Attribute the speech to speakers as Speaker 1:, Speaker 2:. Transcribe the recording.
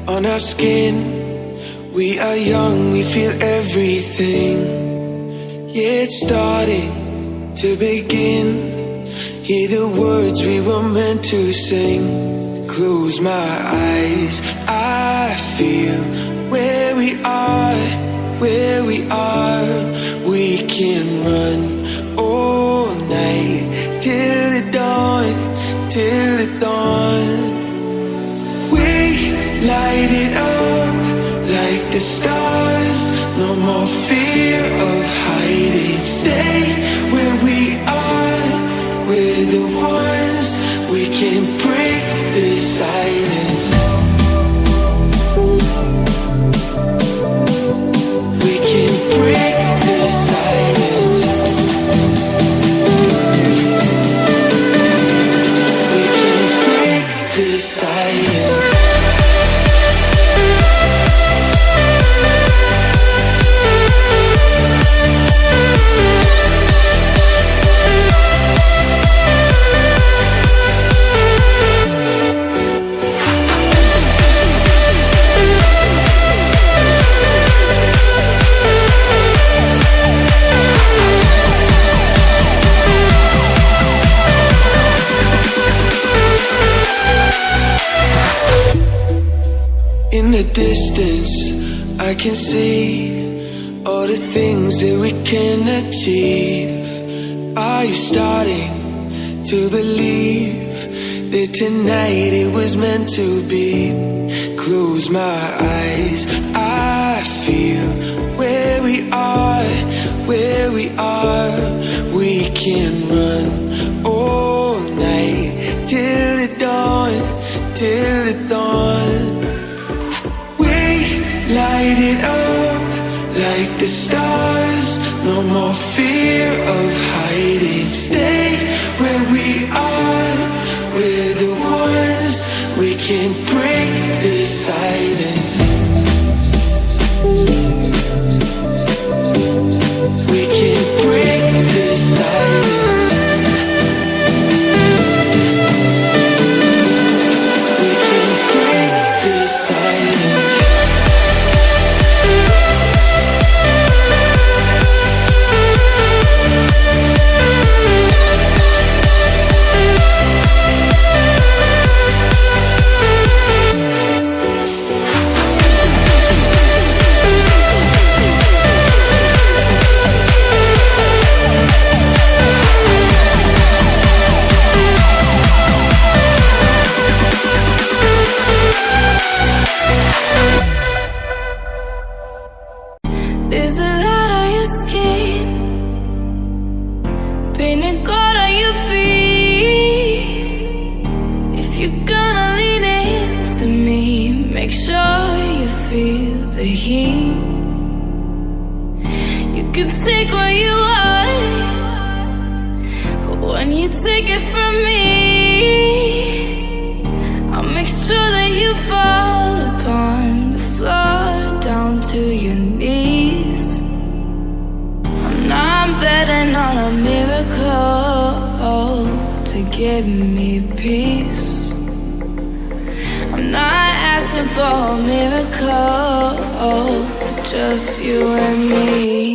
Speaker 1: on our skin. We are young, we feel everything. Yeah, it's starting to begin. Hear the words we were meant to sing. Close my eyes, I feel where we are, where we are. We can run all night till the dawn, till the dawn. We light it up like the stars. No more fear of hiding. Stay where we are. We're the ones. We can break the silence. We can break the silence. We can break the silence. In the distance, I can see all the things that we can achieve. Are you starting to believe that tonight it was meant to be? Close my eyes, I feel where we are, where we are. We can run all night till the dawn, till the dawn. Light it up like the stars. No more fear of hiding. Stay where we are. We're the ones. We can break the silence. We can break the silence. We can break the silence.
Speaker 2: There's a lot on your skin, painted gold on your feet. If you're gonna lean into me, make sure you feel the heat. You can take what you want, but when you take it from me, I'll make sure that you fall upon the floor down to your knees. I'm betting on a miracle to give me peace. I'm not asking for a miracle, just you and me.